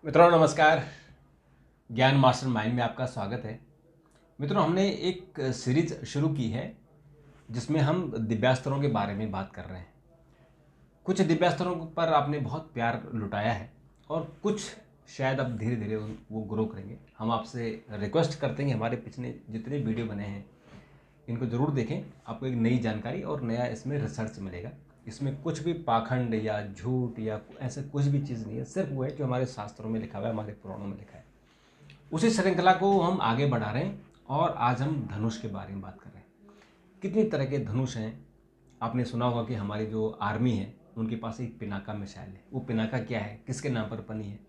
मित्रों नमस्कार। ज्ञान मास्टर माइंड में आपका स्वागत है। मित्रों, हमने एक सीरीज शुरू की है जिसमें हम दिव्यास्त्रों के बारे में बात कर रहे हैं। कुछ दिव्यास्त्रों पर आपने बहुत प्यार लुटाया है और कुछ शायद अब धीरे धीरे वो ग्रो करेंगे। हम आपसे रिक्वेस्ट करते हैं कि हमारे पिछले जितने वीडियो बने हैं इनको ज़रूर देखें। आपको एक नई जानकारी और नया इसमें रिसर्च मिलेगा। इसमें कुछ भी पाखंड या झूठ या ऐसा कुछ भी चीज़ नहीं है, सिर्फ वो है जो हमारे शास्त्रों में लिखा हुआ है, हमारे पुराणों में लिखा है। उसी श्रृंखला को हम आगे बढ़ा रहे हैं और आज हम धनुष के बारे में बात कर रहे हैं। कितनी तरह के धनुष हैं। आपने सुना होगा कि हमारी जो आर्मी है उनके पास एक पिनाका मिसाइल है। वो पिनाका क्या है, किसके नाम पर बनी है,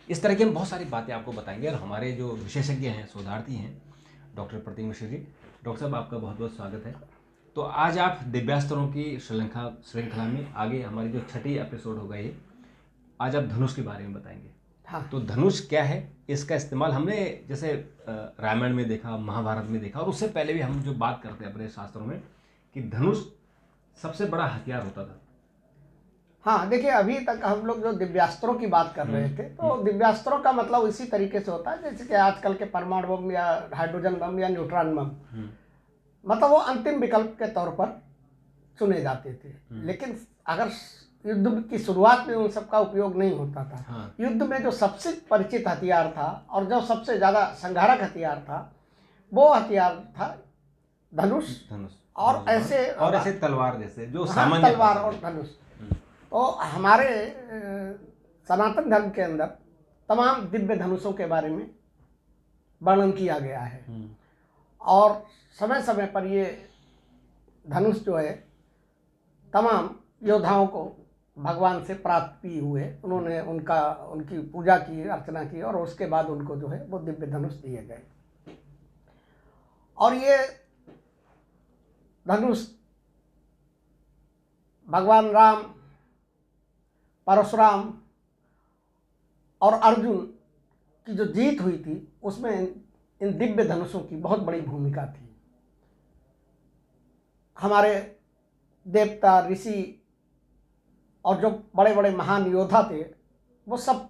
इस तरह की हम बहुत सारी बातें आपको बताएंगे। और हमारे जो विशेषज्ञ हैं, शोधार्थी हैं, डॉक्टर प्रतीक मिश्र जी। डॉक्टर साहब, आपका बहुत बहुत स्वागत है। तो आज आप दिव्यास्त्रों की श्रृंखला में आगे हमारी जो छठी एपिसोड होगा ये, आज आप धनुष के बारे में बताएंगे। हाँ। तो धनुष क्या है, इसका इस्तेमाल हमने जैसे रामायण में देखा, महाभारत में देखा, और उससे पहले भी हम जो बात करते हैं अपने शास्त्रों में कि धनुष सबसे बड़ा हथियार होता था। हाँ, देखिए, अभी तक हम लोग जो दिव्यास्त्रों की बात कर रहे थे, तो दिव्यास्त्रों का मतलब इसी तरीके से होता है जैसे कि आजकल के परमाणु बम या हाइड्रोजन बम या न्यूट्रॉन बम, मतलब वो अंतिम विकल्प के तौर पर चुने जाते थे। लेकिन अगर युद्ध की शुरुआत में उन सब का उपयोग नहीं होता था। हाँ। युद्ध में जो सबसे परिचित हथियार था और जो सबसे ज़्यादा संघारक हथियार था, वो हथियार था धनुष। धनुष और ऐसे तलवार जैसे जो हाँ, सामान्य तलवार भाषा और में। धनुष। तो हमारे सनातन धर्म के अंदर तमाम दिव्य धनुषों के बारे में वर्णन किया गया है। और समय समय पर ये धनुष जो है तमाम योद्धाओं को भगवान से प्राप्त भी हुए। उन्होंने उनकी पूजा की, अर्चना की, और उसके बाद उनको जो है वो दिव्य धनुष दिए गए। और ये धनुष भगवान राम, परशुराम और अर्जुन की जो जीत हुई थी उसमें इन दिव्य धनुषों की बहुत बड़ी भूमिका थी। हमारे देवता, ऋषि और जो बड़े बड़े महान योद्धा थे वो सब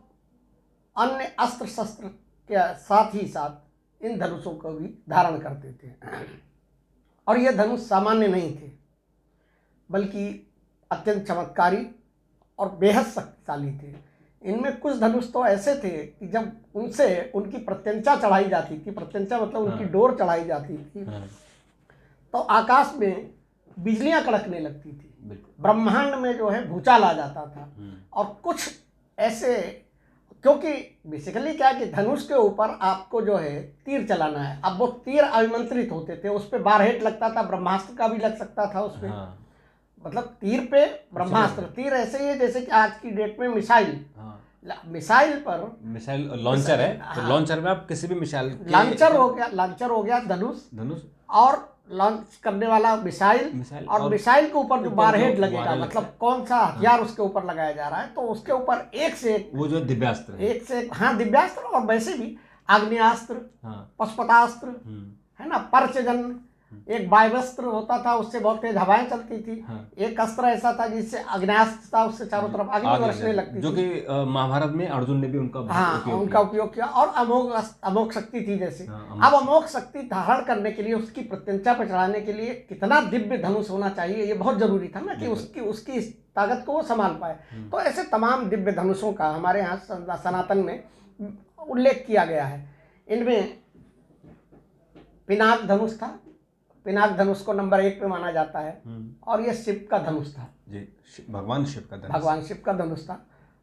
अन्य अस्त्र शस्त्र के साथ ही साथ इन धनुषों को भी धारण करते थे। और ये धनुष सामान्य नहीं थे, बल्कि अत्यंत चमत्कारी और बेहद शक्तिशाली थे। इनमें कुछ धनुष तो ऐसे थे कि जब उनसे उनकी प्रत्यंचा चढ़ाई जाती थी, प्रत्यंचा मतलब उनकी डोर चढ़ाई जाती थी, तो आकाश में बिजलियां कड़कने लगती थी, ब्रह्मांड में जो है भूचाल आ जाता था। और कुछ ऐसे, क्योंकि बेसिकली क्या है कि धनुष के ऊपर आपको जो है तीर चलाना है। अब वो तीर अभिमंत्रित होते थे, उस पर बारहेट लगता था, ब्रह्मास्त्र का भी लग सकता था उस पर। मतलब तीर पे ब्रह्मास्त्र, तीर ऐसे ही है जैसे कि आज की डेट में मिसाइल। मिसाइल लॉन्चर है। तो लॉन्चर में आप किसी भी मिसाइल लॉन्चर हो गया धनुष, और लॉन्च करने वाला मिसाइल और मिसाइल के ऊपर जो बारहेड लगेगा, मतलब कौन सा हथियार उसके ऊपर लगाया जा रहा है, तो उसके ऊपर एक से एक वो जो दिव्यास्त्र है, एक से एक, हाँ, दिव्यास्त्र। और वैसे भी आग्नेयास्त्र, पशुपतास्त्र, है ना, परचजन, एक वायवस्त्र होता था, उससे बहुत तेज हवाएं चलती थी। एक अस्त्र ऐसा था जिससे आग्नेयास्त्र था, उससे चारों तरफ अग्नि बरसने लगती थी, जो कि महाभारत में अर्जुन ने भी उनका उपयोग किया। और अमोघ शक्ति थी जैसे। अब अमोघ शक्ति धारण करने के लिए, उसकी प्रत्यंचा पर चढ़ाने के लिए कितना दिव्य धनुष होना चाहिए, ये बहुत जरूरी था ना, कि उसकी ताकत को वो संभाल पाए। तो ऐसे तमाम दिव्य धनुषों का हमारे यहाँ सनातन में उल्लेख किया गया है। इनमें पिनाक धनुष था। पिनाक धनुष को नंबर 1 पे माना जाता है। और ये शिव का धनुष था जी, भगवान शिव का धनुष था।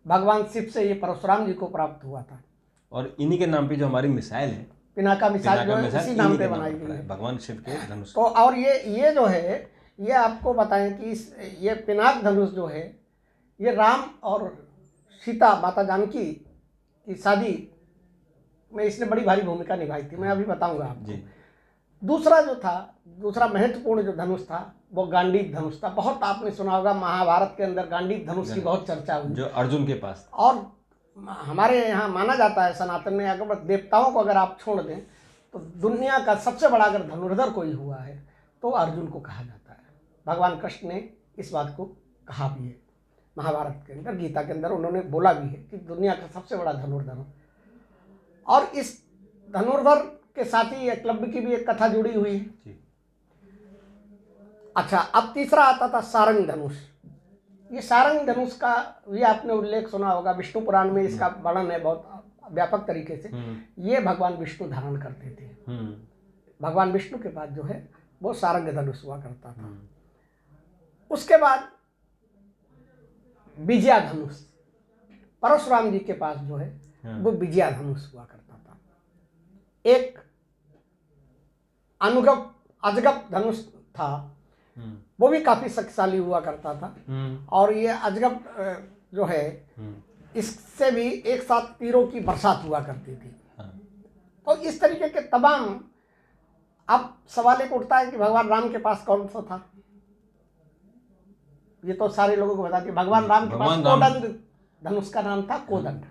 भगवान शिव से ये परशुराम जी को प्राप्त हुआ था। और इन्हीं के नाम पे जो हमारी मिसाइल है, पिनाका मिसाइल, जो है इसी नाम पे बनाई गई है, भगवान शिव के धनुष। तो और ये जो है, ये आपको बताएं कि ये पिनाक धनुष जो है, ये राम और सीता, माता जानकी की शादी में इसने बड़ी भारी भूमिका निभाई थी। मैं अभी बताऊंगा आपको। दूसरा महत्वपूर्ण जो धनुष था वो गांडीव धनुष था। बहुत आपने सुना होगा, महाभारत के अंदर गांडीव धनुष की बहुत चर्चा हुई, जो अर्जुन के पास। और हमारे यहाँ माना जाता है सनातन में, अगर देवताओं को अगर आप छोड़ दें तो दुनिया का सबसे बड़ा अगर धनुर्धर कोई हुआ है तो अर्जुन को कहा जाता है। भगवान कृष्ण ने इस बात को कहा भी है। महाभारत के अंदर, गीता के अंदर उन्होंने बोला भी है कि दुनिया का सबसे बड़ा धनुर्धर हो। और इस धनुर्धर के साथ ही एकलव्य की भी एक कथा जुड़ी हुई है। जी। अच्छा, अब तीसरा आता था सारंग धनुष। ये सारंग धनुष का भी आपने उल्लेख सुना होगा, विष्णु पुराण में इसका वर्णन है बहुत व्यापक तरीके से। ये भगवान विष्णु धारण करते थे। भगवान विष्णु के पास जो है वो सारंग धनुष हुआ करता था। उसके बाद विजया धनुष, परशुराम जी के पास जो है वो विजया धनुष हुआ करता था। एक अनुगप अजगप धनुष था, वो भी काफी शक्तिशाली हुआ करता था। और ये अजगप जो है इससे भी एक साथ तीरों की बरसात हुआ करती थी। तो इस तरीके के तमाम, अब सवाल एक उठता है कि भगवान राम के पास कौन सा था। ये तो सारे लोगों को बता दिया, भगवान राम के पास कोदंड धनुष का नाम था, कोदंड।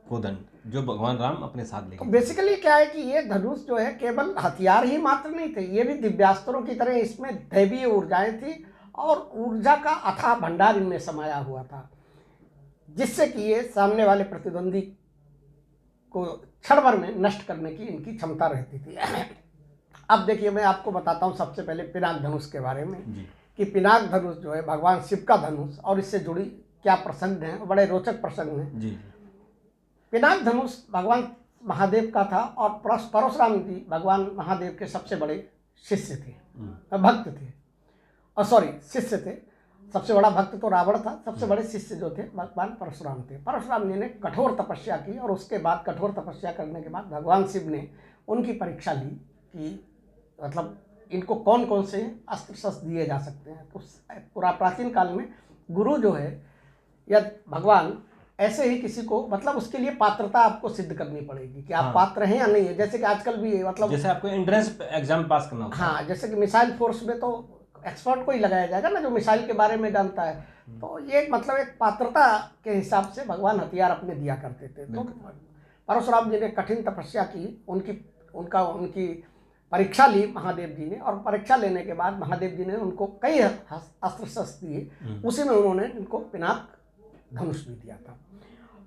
कोदंड जो भगवान राम अपने साथ लेके। तो बेसिकली क्या है कि ये धनुष जो है केवल हथियार ही मात्र नहीं थे, ये भी दिव्यास्त्रों की तरह इसमें दैवीय ऊर्जाएं थी और ऊर्जा का अथाह भंडार इनमें समाया हुआ था, जिससे कि ये सामने वाले प्रतिद्वंदी को क्षण भर में नष्ट करने की इनकी क्षमता रहती थी। अब देखिए, मैं आपको बताता हूँ सबसे पहले पिनाक धनुष के बारे में जी। कि पिनाक धनुष जो है भगवान शिव का धनुष, और इससे जुड़ी क्या प्रसंग हैं, बड़े रोचक प्रसंग हैं। जी। पिनाक धनुष भगवान महादेव का था और परशुराम जी भगवान महादेव के सबसे बड़े शिष्य थे, भक्त थे, और सॉरी शिष्य थे। सबसे बड़ा भक्त तो रावण था, सबसे बड़े शिष्य जो थे भगवान परशुराम थे। परशुराम जी ने कठोर तपस्या की और उसके बाद कठोर तपस्या करने के बाद भगवान शिव ने उनकी परीक्षा ली कि मतलब इनको कौन कौन से अस्त्र शस्त्र दिए जा सकते हैं। तो पूरा प्राचीन काल में गुरु जो है या भगवान ऐसे ही किसी को, मतलब उसके लिए पात्रता आपको सिद्ध करनी पड़ेगी कि आप पात्र हैं या नहीं है। जैसे कि आजकल भी मतलब जैसे आपको एंट्रेंस एग्जाम पास करना होता है। हाँ, जैसे कि मिसाइल फोर्स में तो एक्सपर्ट को ही लगाया जाएगा ना, जो मिसाइल के बारे में जानता है। तो ये मतलब एक पात्रता के हिसाब से भगवान हथियार अपने दिया करते थे। तो परशुराम जी ने कठिन तपस्या की, उनकी परीक्षा ली महादेव जी ने, और परीक्षा लेने के बाद महादेव जी ने उनको कई अस्त्र शस्त्र दिए। उसी में उन्होंने इनको पिनाक धनुष भी दिया था।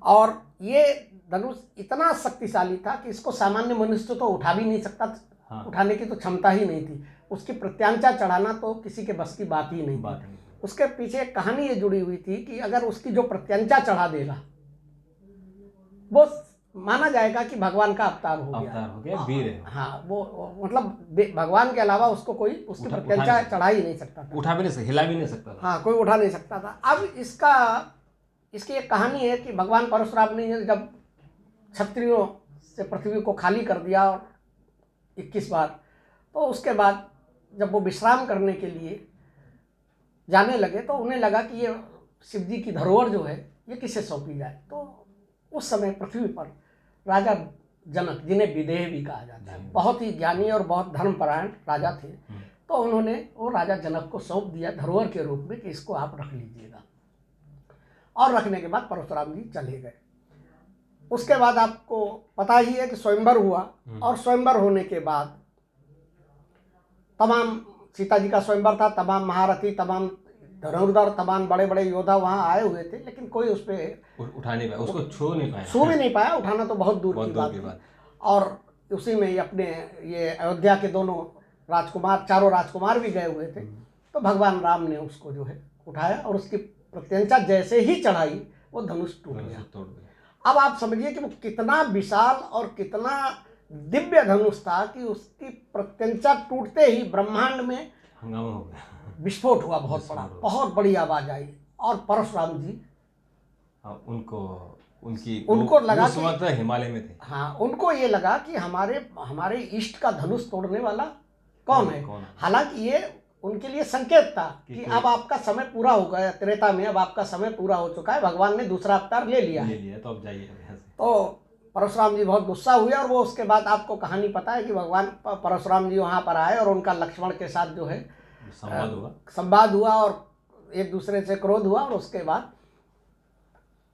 और ये धनुष इतना शक्तिशाली था कि इसको सामान्य मनुष्य तो उठा भी नहीं सकता था। उठाने की तो क्षमता ही नहीं थी। उसकी प्रत्यांचा चढ़ाना तो किसी के बस की बात ही नहीं थी। उसके पीछे एक कहानी ये जुड़ी हुई थी कि अगर उसकी जो प्रत्यांचा चढ़ा देगा वो माना जाएगा कि भगवान का अवतार हो गया, वीर है। हाँ, वो मतलब भगवान के अलावा उसको कोई उसकी प्रत्यांचा चढ़ा ही नहीं सकता था, उठा भी नहीं सकता, हिला भी नहीं सकता था। हाँ, कोई उठा नहीं सकता था। अब इसकी एक कहानी है कि भगवान परशुराम ने जब क्षत्रियों से पृथ्वी को खाली कर दिया 21 बार, तो उसके बाद जब वो विश्राम करने के लिए जाने लगे तो उन्हें लगा कि ये शिव जी की धरोहर जो है ये किसे सौंपी जाए। तो उस समय पृथ्वी पर राजा जनक, जिन्हें विदेह भी कहा जाता है, बहुत ही ज्ञानी और बहुत धर्मपरायण राजा थे। तो उन्होंने वो राजा जनक को सौंप दिया धरोहर के रूप में कि इसको आप रख लीजिएगा। और रखने के बाद परशुराम जी चले गए। उसके बाद आपको पता ही है कि स्वयंवर हुआ, और स्वयंवर होने के बाद तमाम, सीता जी का स्वयंवर था, तमाम महारथी, तमाम धनुर्धर, तमाम बड़े बड़े योद्धा वहाँ आए हुए थे, लेकिन कोई उस पर उठा नहीं पाया, उसको छू भी नहीं पाया, उठाना तो बहुत दूर की बात थी। और उसी में अपने ये अयोध्या के दोनों राजकुमार, चारों राजकुमार भी गए हुए थे। तो भगवान राम ने उसको जो है उठाया और उसकी प्रत्यंचा जैसे ही चढ़ाई वो धनुष टूट गया। अब आप समझिए कि वो कितना विशाल और कितना दिव्य धनुष था कि उसकी प्रत्यंचा टूटते ही ब्रह्मांड में हंगामा हो गया, विस्फोट हुआ, बहुत बड़ी आवाज आई। और परशुराम जी उनको लगा कि हिमालय में थे। हाँ, उनको ये लगा कि हमारे इष्ट का धनुष तोड़ने वाला कौन है। हालांकि ये उनके लिए संकेत था कि अब आपका समय पूरा हो गया, त्रेता में अब आपका समय पूरा हो चुका है, भगवान ने दूसरा अवतार ले लिया तो अब जाइए। तो परशुराम जी बहुत गुस्सा हुए, और वो उसके बाद आपको कहानी पता है कि भगवान परशुराम जी वहाँ पर आए और उनका लक्ष्मण के साथ जो है संवाद हुआ और एक दूसरे से क्रोध हुआ। और उसके बाद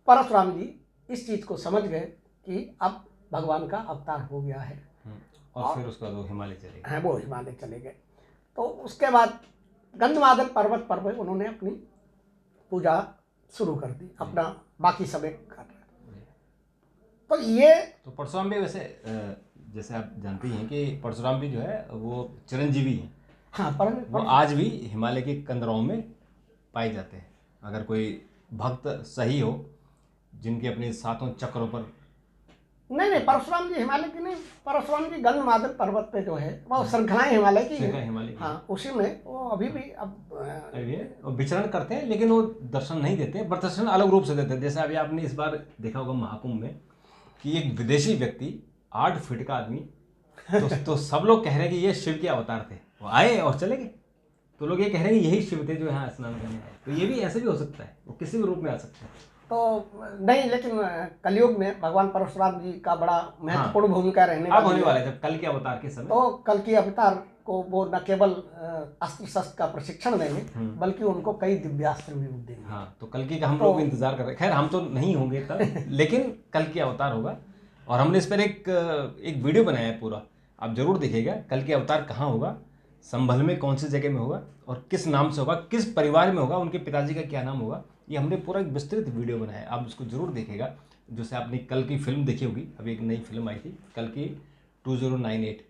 परशुराम जी इस चीज़ को समझ गए कि अब भगवान का अवतार हो गया है, और फिर उसका वो हिमालय चले गए। वो हिमालय चले गए। तो उसके बाद गंधमादन पर्वत पर उन्होंने अपनी पूजा शुरू कर दी, अपना बाकी सब एक कर रहे। तो ये तो परशुराम भी वैसे जैसे आप जानते ही हैं कि परशुराम भी जो है वो चिरंजीवी हैं। हाँ वो आज भी हिमालय के कंदराओं में पाए जाते हैं। अगर कोई भक्त सही हो, जिनके अपने सातों चक्रों पर नहीं, परशुराम जी हिमालय की नहीं, परशुराम जी गंधमादन पर्वत पे जो है वो श्रृंखलाएं हिमालय की श्रृंखला हैं। हिमालय की हाँ, उसी में वो अभी भी अभी है, और विचरण करते हैं, लेकिन वो दर्शन नहीं देते, दर्शन अलग रूप से देते हैं। जैसे अभी आपने इस बार देखा होगा महाकुंभ में कि एक विदेशी व्यक्ति 8 फीट का आदमी, तो सब लोग कह रहे हैं कि ये शिव के अवतार थे, वो आए और चले गए। तो लोग ये कह रहे हैं कि यही शिव थे जो यहाँ स्नान करने आए। तो ये भी ऐसे भी हो सकता है, वो किसी भी रूप में आ सकता है। तो नहीं, लेकिन कलयुग में भगवान परशुराम जी का बड़ा महत्वपूर्ण भूमिका रहने अब होने वाली वाला है। है जब कल के अवतार के समय, तो कल की अवतार को वो न केवल अस्त्र शस्त्र का प्रशिक्षण देंगे, बल्कि उनको कई दिव्यास्त्र भी देंगे। हाँ, तो कल की का हम लोग इंतजार कर रहे हैं। खैर हम तो नहीं होंगे तब, लेकिन कल की अवतार होगा। और हमने इस पर एक वीडियो बनाया है पूरा, आप जरूर देखिएगा। कल की अवतार कहाँ होगा, संभल में कौन सी जगह में होगा, और किस नाम से होगा, किस परिवार में होगा, उनके पिताजी का क्या नाम होगा, ये हमने पूरा एक विस्तृत वीडियो बनाया है। आप उसको जरूर देखिएगा। जैसे आपने कल की फिल्म देखी होगी, अभी एक नई फिल्म आई थी कल की 2098,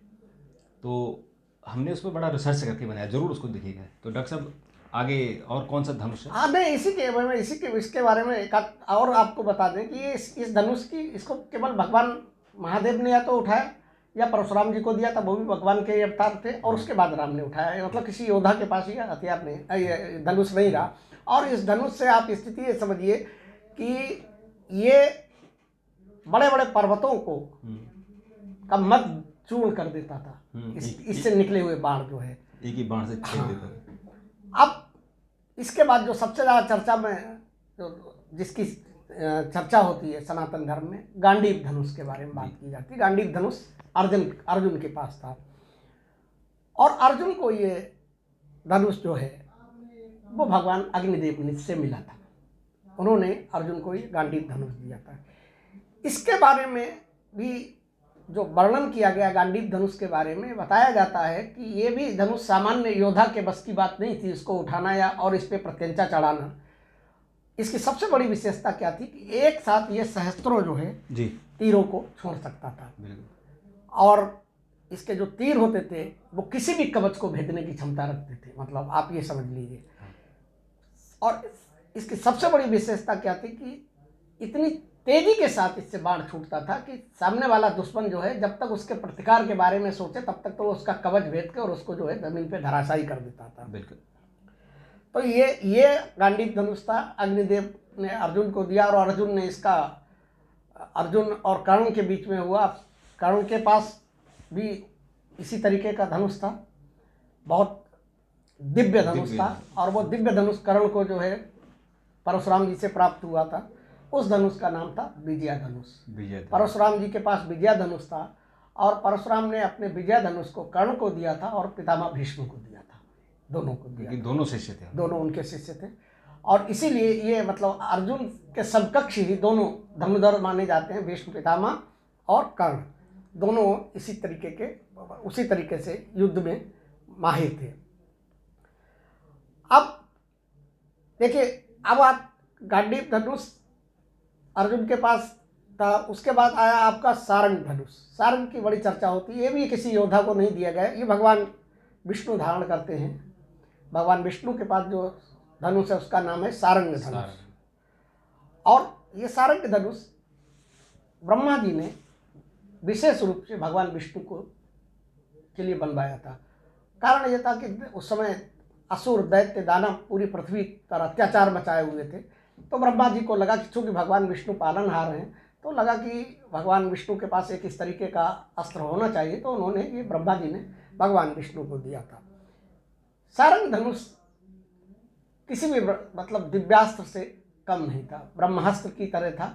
तो हमने उस पर बड़ा रिसर्च करके बनाया, जरूर उसको देखिएगा। तो डॉक्टर साहब आगे और कौन सा धनुष है? हाँ, नहीं, इसके बारे में एक और आपको बता दें कि इस धनुष की, इसको केवल भगवान महादेव ने या तो उठाया या परशुराम जी को दिया था, वो भी भगवान के अवतार थे, और उसके बाद राम ने उठाया। मतलब किसी योद्धा के पास ही हथियार नहीं, ये धनुष नहीं रहा। और इस धनुष से आप स्थिति ये समझिए कि ये बड़े बड़े पर्वतों को का मत चूर्ण कर देता था, इससे निकले हुए बाण जो है, एक ही बाण से छेद देता था। अब इसके बाद जो सबसे ज़्यादा चर्चा में जिसकी चर्चा होती है सनातन धर्म में, गांडीव धनुष के बारे में बात की जाती है। गांडीव धनुष अर्जुन के पास था, और अर्जुन को ये धनुष जो है वो भगवान अग्निदेव से मिला था। उन्होंने अर्जुन को ये गांडीव धनुष दिया था। इसके बारे में भी जो वर्णन किया गया गांडीव धनुष के बारे में, बताया जाता है कि ये भी धनुष सामान्य योद्धा के बस की बात नहीं थी, इसको उठाना या और इस पे प्रत्यंचा चढ़ाना। इसकी सबसे बड़ी विशेषता क्या थी कि एक साथ ये सहस्त्रों जो है जी तीरों को छोड़ सकता था, और इसके जो तीर होते थे वो किसी भी कवच को भेदने की क्षमता रखते थे। मतलब आप ये समझ लीजिए। और इसकी सबसे बड़ी विशेषता क्या थी कि इतनी तेजी के साथ इससे बाण छूटता था कि सामने वाला दुश्मन जो है जब तक उसके प्रतिकार के बारे में सोचे तब तक तो वो उसका कवच भेद के और उसको जो है जमीन पे धराशायी कर देता था। बिल्कुल। तो ये गांडीव धनुष था, अग्निदेव ने अर्जुन को दिया, और अर्जुन ने इसका, अर्जुन और कर्ण के बीच में हुआ। कर्ण के पास भी इसी तरीके का धनुष था, बहुत दिव्य धनुष था, और वो दिव्य धनुष कर्ण को जो है परशुराम जी से प्राप्त हुआ था। उस धनुष का नाम था विजया धनुष। परशुराम जी के पास विजया धनुष था, और परशुराम ने अपने विजया धनुष को कर्ण को दिया था और पितामह भीष्म को दिया था, दोनों को दिया। दोनों शिष्य थे, दोनों उनके शिष्य थे, और इसीलिए ये मतलब अर्जुन के समकक्ष ही दोनों धनुर्धर माने जाते हैं, भीष्म पितामह और कर्ण, दोनों उसी तरीके से युद्ध में माहिर थे। अब देखिए, अब आप गांडीव धनुष अर्जुन के पास था, उसके बाद आया आपका सारंग धनुष। सारंग की बड़ी चर्चा होती है, ये भी किसी योद्धा को नहीं दिया गया, ये भगवान विष्णु धारण करते हैं। भगवान विष्णु के पास जो धनुष है उसका नाम है सारंग धनुष। और ये सारंग धनुष ब्रह्मा जी ने विशेष रूप से भगवान विष्णु के लिए बनवाया था। कारण ये था कि उस समय असुर, दैत्य, दानव पूरी पृथ्वी पर अत्याचार मचाए हुए थे। तो ब्रह्मा जी को लगा कि चूंकि भगवान विष्णु पालनहार हैं, तो लगा कि भगवान विष्णु के पास एक इस तरीके का अस्त्र होना चाहिए, तो उन्होंने ये ब्रह्मा जी ने भगवान विष्णु को दिया था। सारंग धनुष किसी भी मतलब दिव्यास्त्र से कम नहीं था, ब्रह्मास्त्र की तरह था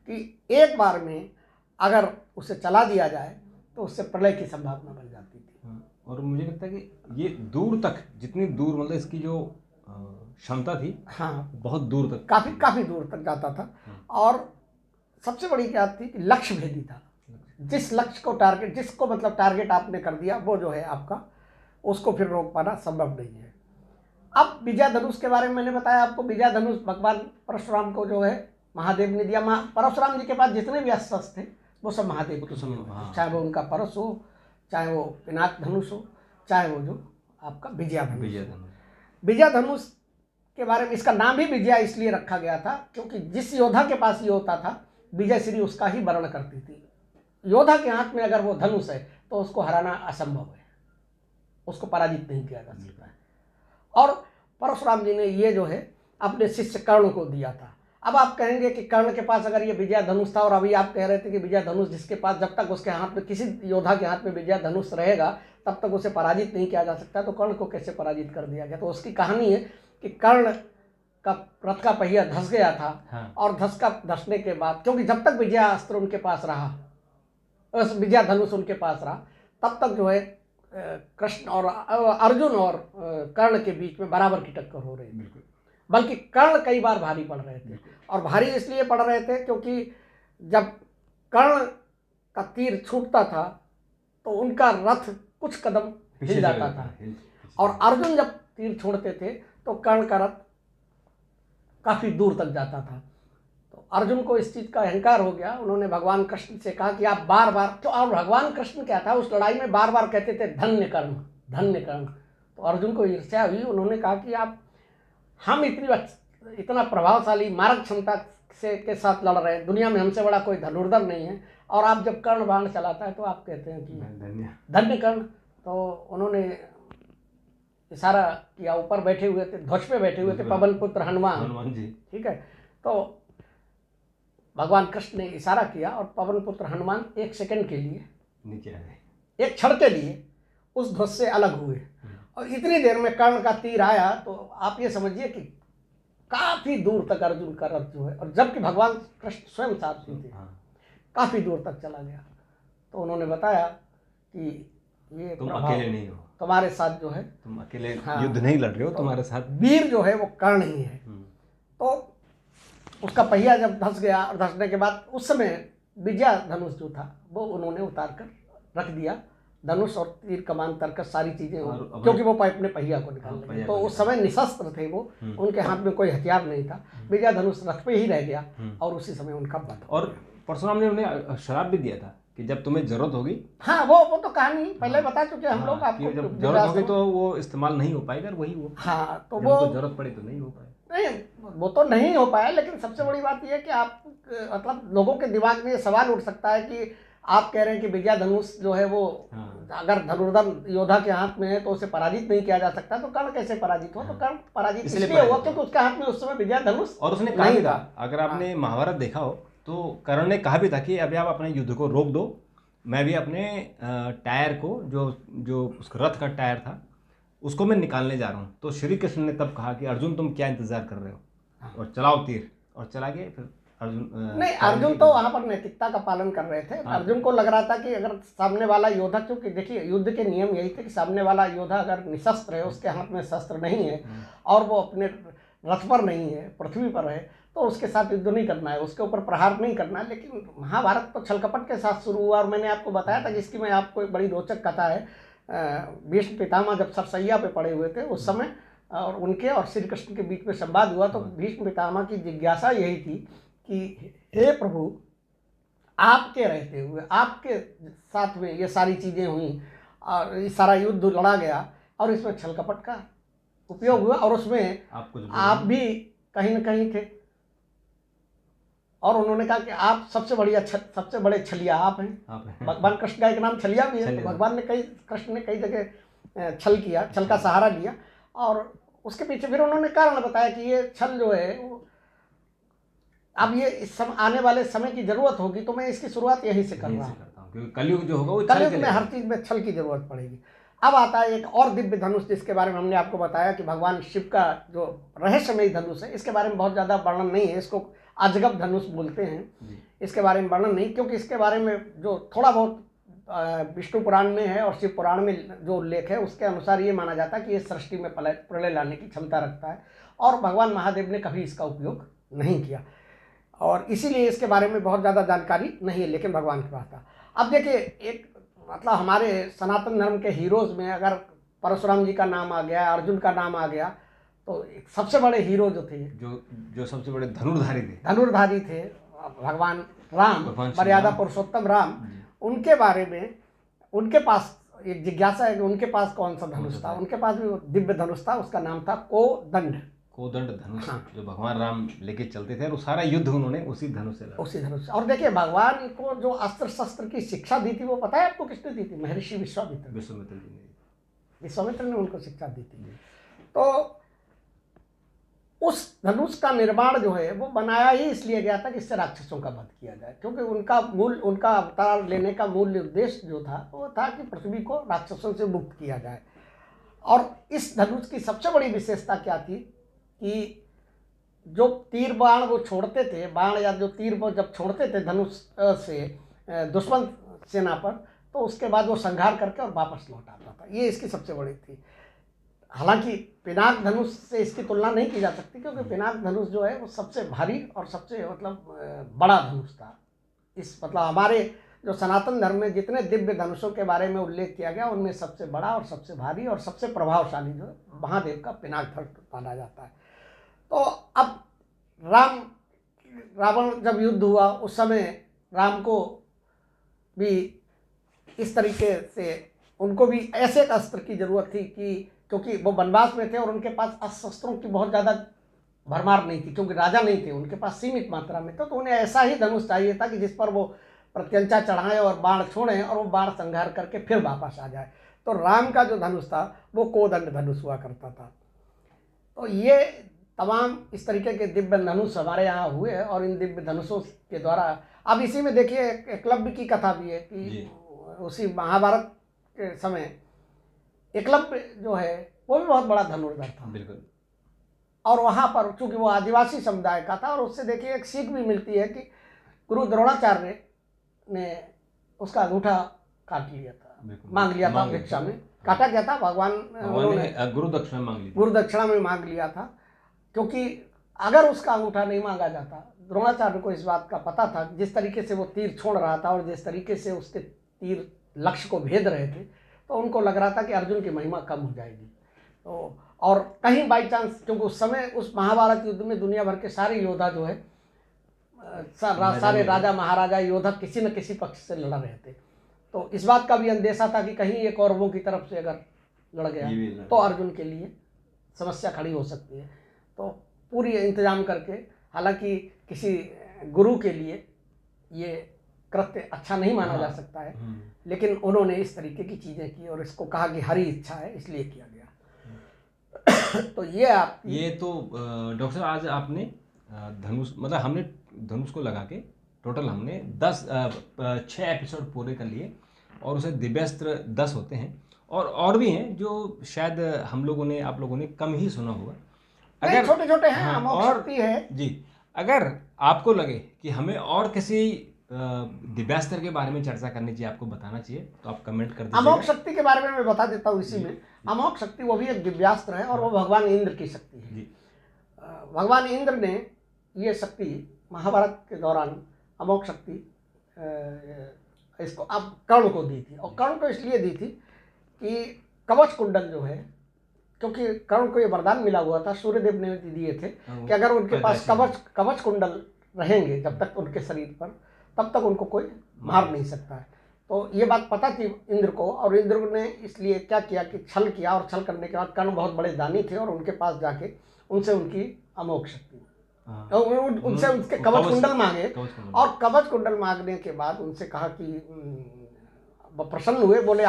कि एक बार में अगर उसे चला दिया जाए तो उससे प्रलय की संभावना बन जाती थी। और मुझे लगता है कि ये दूर तक, जितनी दूर मतलब इसकी जो क्षमता थी, हाँ, बहुत दूर तक, काफ़ी दूर तक जाता था। और सबसे बड़ी बात थी कि लक्ष्य भेदी था। जिस लक्ष्य को टारगेट आपने कर दिया, वो जो है आपका, उसको फिर रोक पाना संभव नहीं है। अब विजय धनुष के बारे में मैंने बताया आपको। विजय धनुष भगवान परशुराम को जो है महादेव ने दिया। परशुराम जी के पास जितने भी अस्त्र थे वो सब महादेव के दिए हुए हैं। चाहे वो उनका परश हो, चाहे वो पिनाक धनुष हो, चाहे वो जो आपका विजय धनुष। विजय धनुष के बारे में इसका नाम ही विजय इसलिए रखा गया था क्योंकि जिस योद्धा के पास ये होता था, विजय श्री उसका ही वर्ण करती थी। योद्धा के हाथ में अगर वो धनुष है तो उसको हराना असंभव है, उसको पराजित नहीं किया जा सकता है। और परशुराम जी ने ये जो है अपने शिष्य कर्ण को दिया था। अब आप कहेंगे कि कर्ण के पास अगर ये विजय धनुष था और अभी आप कह रहे थे कि विजय धनुष जिसके पास, जब तक उसके हाथ में, किसी योद्धा के हाथ में विजय धनुष रहेगा तब तक उसे पराजित नहीं किया जा सकता, तो कर्ण को कैसे पराजित कर दिया गया? तो उसकी कहानी है कि कर्ण का रथ का पहिया धंस गया था। हाँ। और धंसने के बाद, क्योंकि जब तक विजय अस्त्र उनके पास रहा, विजय धनुष उनके पास रहा, तब तक जो है कृष्ण और अर्जुन और कर्ण के बीच में बराबर की टक्कर हो रही थी। बल्कि कर्ण कई बार भारी पड़ रहे थे, और भारी इसलिए पड़ रहे थे क्योंकि जब कर्ण का तीर छूटता था तो उनका रथ कुछ कदम हिल जाता था, और अर्जुन जब तीर छोड़ते थे तो कर्ण का रथ काफ़ी दूर तक जाता था। तो अर्जुन को इस चीज़ का अहंकार हो गया। उन्होंने भगवान कृष्ण से कहा कि आप बार बार, तो और भगवान कृष्ण क्या था, उस लड़ाई में बार बार कहते थे धन्य कर्ण, धन्य कर्ण। तो अर्जुन को ईर्ष्या हुई। उन्होंने कहा कि हम इतना प्रभावशाली मारक क्षमता से के साथ लड़ रहे हैं, दुनिया में हमसे बड़ा कोई धनुर्धर नहीं है, और आप जब कर्ण बाण चलाता है तो आप कहते हैं कि धन्य कर्ण। तो उन्होंने इशारा किया, ऊपर बैठे हुए थे, ध्वज पे बैठे हुए थे पवन पुत्र हनुमान जी, ठीक है। तो भगवान कृष्ण ने इशारा किया और पवन पुत्र हनुमान 1 सेकंड के लिए नीचे आ गए, एक क्षण के लिए उस ध्वज से अलग हुए, और इतनी देर में कर्ण का तीर आया। तो आप ये समझिए कि काफ़ी दूर तक अर्जुन का रथ जो है, और जबकि भगवान कृष्ण स्वयं सारथी थे, काफ़ी दूर तक चला गया। तो उन्होंने बताया कि ये तुम अकेले नहीं हो, तुम्हारे साथ जो है, तुम अकेले युद्ध नहीं लड़ रहे हो, तुम्हारे साथ वीर जो है वो कर्ण ही है। तो उसका पहिया जब धंस गया, और धंसने के बाद उस समय विजय धनुष जो था वो उन्होंने उतार कर रख दिया, धनुष और तीर कमान तरकस सारी चीजें, क्योंकि वो अपने पहिया को निकाल लगे। तो उस समय निशस्त्र थे वो, उनके हाथ में कोई हथियार नहीं था, विजय धनुष रथ पे ही रह गया, और उसी समय उनका वध। और परशुराम ने उन्हें श्राप भी दिया था कि जब तुम्हें जरूरत होगी, हाँ वो तो कहानी पहले बता चुके हम लोग आपको, जब जरूरत होगी तो वो इस्तेमाल नहीं हो पाएगा, वही वो, हाँ तो वो जरूरत पड़ी तो नहीं हो पाएगा। नहीं, वो तो नहीं हो पाया, लेकिन सबसे बड़ी बात यह है कि आप, मतलब लोगों के दिमाग में ये सवाल उठ सकता है कि आप कह रहे हैं कि विजय धनुष जो है वो अगर धनुर्धर योद्धा के हाथ में है तो उसे पराजित नहीं किया जा सकता, तो कर्ण कैसे पराजित हो? तो कर्ण पराजित इसलिए हुआ क्योंकि उसके हाथ में उस समय विजय धनुष, और उसने कहा भी था, अगर आपने महाभारत देखा हो तो कर्ण ने कहा भी था कि अभी आप अपने युद्ध को रोक दो, मैं भी अपने टायर को, जो उस रथ का टायर था उसको मैं निकालने जा रहा हूँ। तो श्री कृष्ण ने तब कहा कि अर्जुन तुम क्या इंतजार कर रहे हो, और चलाओ तीर, और चला गए। फिर अर्जुन नहीं, अर्जुन तो वहाँ पर नैतिकता का पालन कर रहे थे। अर्जुन को लग रहा था कि अगर सामने वाला योद्धा, क्योंकि देखिए युद्ध के नियम यही थे कि सामने वाला योद्धा अगर निशस्त्र है, उसके हाथ में शस्त्र नहीं है, और वो अपने रथ पर नहीं है, पृथ्वी पर है, तो उसके साथ युद्ध नहीं करना है, उसके ऊपर प्रहार नहीं करना है। लेकिन महाभारत तो छलकपट के साथ शुरू हुआ, और मैंने आपको बताया था, जिसकी मैं आपको एक बड़ी रोचक कथा है। भीष्म पितामह जब सरसैया पे पड़े हुए थे उस समय, और उनके और श्री कृष्ण के बीच में संवाद हुआ, तो भीष्म पितामह की जिज्ञासा यही थी कि हे प्रभु, आपके रहते हुए, आपके साथ में ये सारी चीज़ें हुई, और ये सारा युद्ध लड़ा गया, और इसमें छलकपट का उपयोग हुआ, और उसमें आप भी कहीं न कहीं थे। और उन्होंने कहा कि आप सबसे बड़े छलिया आप हैं। भगवान कृष्ण का एक नाम छलिया भी है, तो भगवान ने कृष्ण ने कई जगह छल किया, छल का सहारा लिया, और उसके पीछे फिर उन्होंने कारण बताया कि ये छल जो है वो, अब ये आने वाले समय की जरूरत होगी, तो मैं इसकी शुरुआत यहीं से कर रहा हूँ, क्योंकि कलयुग जो होगा वो कलयुग में हर चीज़ में छल की जरूरत पड़ेगी। अब आता है एक और दिव्य धनुष, जिसके बारे में हमने आपको बताया कि भगवान शिव का जो रहस्यमयी धनुष है, इसके बारे में बहुत ज़्यादा वर्णन नहीं है, इसको अजगब धनुष बोलते हैं, इसके बारे में वर्णन नहीं, क्योंकि इसके बारे में जो थोड़ा बहुत विष्णु पुराण में है और शिव पुराण में जो उल्लेख है, उसके अनुसार ये माना जाता है कि ये सृष्टि में प्रलय लाने की क्षमता रखता है, और भगवान महादेव ने कभी इसका उपयोग नहीं किया, और इसीलिए इसके बारे में बहुत ज़्यादा जानकारी नहीं है, लेकिन भगवान के पास था। अब देखिए, एक मतलब हमारे सनातन धर्म के हीरोज़ में अगर परशुराम जी का नाम आ गया, अर्जुन का नाम आ गया, तो एक सबसे बड़े हीरो जो थे, जो सबसे बड़े धनुर्धारी थे भगवान राम, भगवान श्री मर्यादा राम। पुरुषोत्तम राम, उनके बारे में उनके पास एक जिज्ञासा है कि उनके पास कौन सा धनुष था। उनके पास भी वो दिव्य धनुष था, उसका नाम था कोदंड धनुष। हाँ। जो भगवान राम लेके चलते थे और सारा युद्ध उन्होंने उसी धनुष से लड़ा। उसी धनुष। और देखिए भगवान को जो अस्त्र शस्त्र की शिक्षा दी थी वो पता है आपको किसने दी थी? महर्षि विश्वामित्र विश्वामित्र जी ने। विश्वामित्र ने उनको शिक्षा दी थी। तो उस धनुष का निर्माण जो है वो बनाया ही इसलिए गया था कि इससे राक्षसों का वध किया जाए, क्योंकि उनका अवतार लेने का मूल उद्देश्य जो था वो था कि पृथ्वी को राक्षसों से मुक्त किया जाए। और इस धनुष की सबसे बड़ी विशेषता क्या थी कि जो तीर बाण वो छोड़ते थे, बाण या जो तीर वो जब छोड़ते थे धनुष से दुश्मन सेना पर, तो उसके बाद वो संहार करके और वापस लौट आता था। ये इसकी सबसे बड़ी थी। हालांकि पिनाक धनुष से इसकी तुलना नहीं की जा सकती, क्योंकि पिनाक धनुष जो है वो सबसे भारी और सबसे मतलब बड़ा धनुष था। मतलब हमारे जो सनातन धर्म में जितने दिव्य धनुषों के बारे में उल्लेख किया गया उनमें सबसे बड़ा और सबसे भारी और सबसे प्रभावशाली जो है महादेव का पिनाक धनुष माना जाता है। तो अब रावण जब युद्ध हुआ उस समय राम को भी इस तरीके से उनको भी ऐसे एक अस्त्र की जरूरत थी कि क्योंकि वो वनवास में थे और उनके पास अस्त्र शस्त्रों की बहुत ज़्यादा भरमार नहीं थी, क्योंकि राजा नहीं थे, उनके पास सीमित मात्रा में था। तो उन्हें ऐसा ही धनुष चाहिए था कि जिस पर वो प्रत्यंचा चढ़ाएं और बाण छोड़ें और वो बाण संहार करके फिर वापस आ जाए। तो राम का जो धनुष था वो कोदंड धनुष हुआ करता था। तो ये तमाम इस तरीके के दिव्य धनुष हमारे यहाँ हुए और इन दिव्य धनुषों के द्वारा अब इसी में देखिए एकलव्य की कथा भी है कि उसी महाभारत के समय एकलव्य जो है वो भी बहुत बड़ा धनुर्धर था। बिल्कुल। और वहाँ पर चूंकि वो आदिवासी समुदाय का था, और उससे देखिए एक सीख भी मिलती है कि गुरु द्रोणाचार्य ने उसका अंगूठा काट लिया था, मांग लिया था भिक्षा में। काटा गया था, भगवान ने गुरु दक्षिणा मांग ली, गुरु दक्षिणा में मांग लिया था, क्योंकि अगर उसका अंगूठा नहीं मांगा जाता, द्रोणाचार्य को इस बात का पता था जिस तरीके से वो तीर छोड़ रहा था और जिस तरीके से उसके तीर लक्ष्य को भेद रहे थे, तो उनको लग रहा था कि अर्जुन की महिमा कम हो जाएगी। तो और कहीं बाई चांस, क्योंकि उस समय उस महाभारत युद्ध में दुनिया भर के सारे योद्धा जो है सारे राजा महाराजा योद्धा किसी न किसी पक्ष से लड़ रहे थे। तो इस बात का भी अंदेशा था कि कहीं एक कौरवों की तरफ से अगर लड़ गया तो अर्जुन के लिए समस्या खड़ी हो सकती है। तो पूरी इंतजाम करके, हालांकि किसी गुरु के लिए ये कृत्य अच्छा नहीं माना जा सकता है, लेकिन उन्होंने इस तरीके की चीज़ें की और इसको कहा कि हरी इच्छा है इसलिए किया गया। तो ये तो डॉक्टर साहब आज आपने धनुष, मतलब हमने धनुष को लगा के टोटल हमने 6 एपिसोड पूरे कर लिए, और उसे दिव्यास्त्र 10 होते हैं और भी हैं जो शायद हम लोगों ने, आप लोगों ने कम ही सुना होगा। अगर छोटे छोटे हैं, अमोघ शक्ति है जी। अगर आपको लगे कि हमें और किसी दिव्यास्त्र के बारे में चर्चा करनी चाहिए, आपको बताना चाहिए, तो आप कमेंट कर दीजिए। अमोघ शक्ति के बारे में मैं बता देता हूँ इसी में। अमोघ शक्ति वो भी एक दिव्यास्त्र है और वो भगवान इंद्र की शक्ति है जी। भगवान इंद्र ने ये शक्ति महाभारत के दौरान अमोघ शक्ति इसको अब कर्ण को दी थी, और कर्ण को इसलिए दी थी कि कवच कुंडल जो है, क्योंकि कर्ण को ये वरदान मिला हुआ था, सूर्यदेव ने दिए थे कि अगर उनके पास कवच कुंडल रहेंगे जब तक उनके शरीर पर, तब तक उनको कोई मार नहीं सकता है। तो ये बात पता थी इंद्र को, और इंद्र ने इसलिए क्या किया कि छल किया, और छल करने के बाद कर्ण बहुत बड़े दानी थे और उनके पास जाके उनसे उनकी अमोघ शक्ति, उनसे उनके कवच कुंडल मांगे, और कवच कुंडल मांगने के बाद उनसे कहा कि प्रसन्न हुए, बोले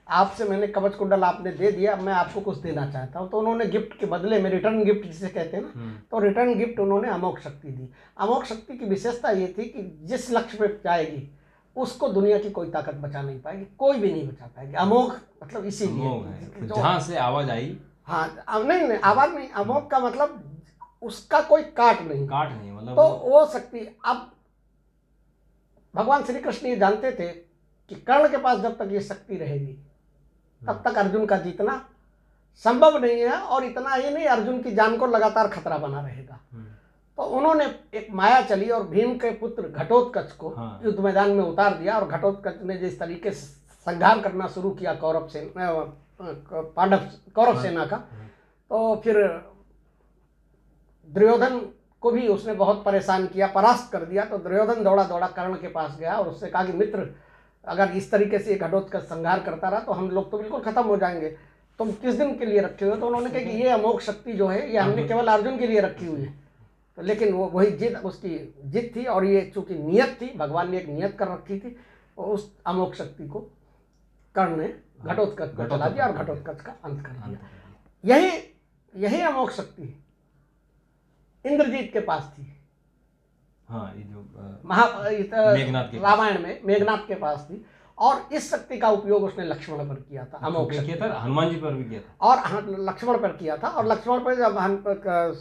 आपसे मैंने कवच कुंडल आपने दे दिया, मैं आपको कुछ देना चाहता हूँ। तो उन्होंने गिफ्ट के बदले में, रिटर्न गिफ्ट जिसे कहते हैं ना, तो रिटर्न गिफ्ट उन्होंने अमोघ शक्ति दी। अमोघ शक्ति की विशेषता ये थी कि जिस लक्ष्य पे जाएगी उसको दुनिया की कोई ताकत बचा नहीं पाएगी, कोई भी नहीं बचा पाएगी। अमोघ मतलब इसीलिए जहाँ से आवाज आई, हाँ नहीं आवाज नहीं, अमोघ का मतलब उसका कोई काट नहीं मतलब तो वो शक्ति। अब भगवान श्री कृष्ण ये जानते थे कि कर्ण के पास जब तक ये शक्ति रहेगी तब तक अर्जुन का जीतना संभव नहीं है, और इतना ही नहीं, अर्जुन की जान को लगातार खतरा बना रहेगा। तो उन्होंने एक माया चली और भीम के पुत्र घटोत्कच को युद्ध मैदान में उतार दिया, और घटोत्कच ने जिस तरीके से संहार करना शुरू किया कौरव सेना का, तो फिर दुर्योधन को भी उसने बहुत परेशान किया, परास्त कर दिया। तो दुर्योधन दौड़ा दौड़ा कर्ण के पास गया और उससे कहा कि मित्र, अगर इस तरीके से घटोत्कच संहार करता रहा तो हम लोग तो बिल्कुल खत्म हो जाएंगे, तुम किस दिन के लिए रखे हुए? तो उन्होंने कहा कि ये अमोघ शक्ति जो है ये हमने केवल अर्जुन के लिए रखी हुई है। तो लेकिन वो वही जिद, उसकी जिद थी, और ये चूंकि नियत थी, भगवान ने एक नियत कर रखी थी, तो उस अमोघ शक्ति को कर्ण ने घटोत्कच को चला दिया और घटोत्कच का अंत कर दिया। यही अमोघ शक्ति इंद्रजीत के पास थी। हाँ, ये जो मेघनाथ के रामायण में मेघनाथ के पास थी, और इस शक्ति का उपयोग उसने लक्ष्मण पर किया था, अमोघ शक्ति किया था, हनुमान जी पर भी किया था, और लक्ष्मण पर किया था। और लक्ष्मण पर जब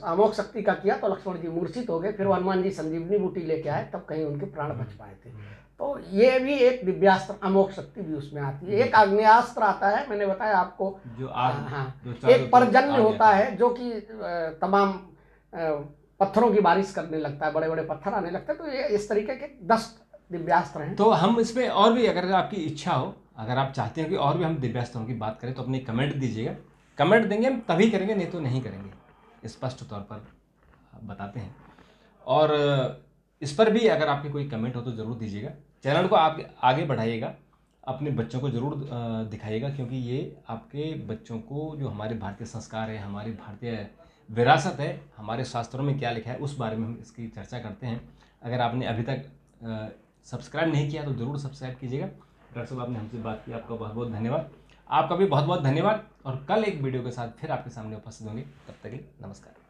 अमोघ शक्ति का किया तो लक्ष्मण जी मूर्छित हो गए, फिर हनुमान जी संजीवनी बूटी लेके आए, तब कहीं उनके प्राण बच पाए थे। तो ये भी एक दिव्यास्त्र, अमोघ शक्ति भी उसमें आती है। एक आग्नेयास्त्र आता है, मैंने बताया आपको, जो एक पर्जन्य होता है जो कि तमाम पत्थरों की बारिश करने लगता है, बड़े बड़े पत्थर आने लगते हैं। तो ये इस तरीके के 10 दिव्यास्त्र हैं। तो हम इसमें और भी, अगर आपकी इच्छा हो, अगर आप चाहते हैं कि और भी हम दिव्यास्त्रों की बात करें, तो अपने कमेंट दीजिएगा। कमेंट देंगे हम तभी करेंगे, नहीं तो नहीं करेंगे, स्पष्ट तौर पर बताते हैं। और इस पर भी अगर आपके कोई कमेंट हो तो ज़रूर दीजिएगा। चैनल को आप आगे बढ़ाइएगा, अपने बच्चों को ज़रूर दिखाइएगा, क्योंकि ये आपके बच्चों को जो हमारे भारतीय संस्कार है, हमारी भारतीय विरासत है, हमारे शास्त्रों में क्या लिखा है, उस बारे में हम इसकी चर्चा करते हैं। अगर आपने अभी तक सब्सक्राइब नहीं किया तो ज़रूर सब्सक्राइब कीजिएगा। डॉक्टर साहब, आपने हमसे बात की, आपका बहुत बहुत धन्यवाद। आपका भी बहुत बहुत धन्यवाद। और कल एक वीडियो के साथ फिर आपके सामने उपस्थित होंगे, तब तक के लिए नमस्कार।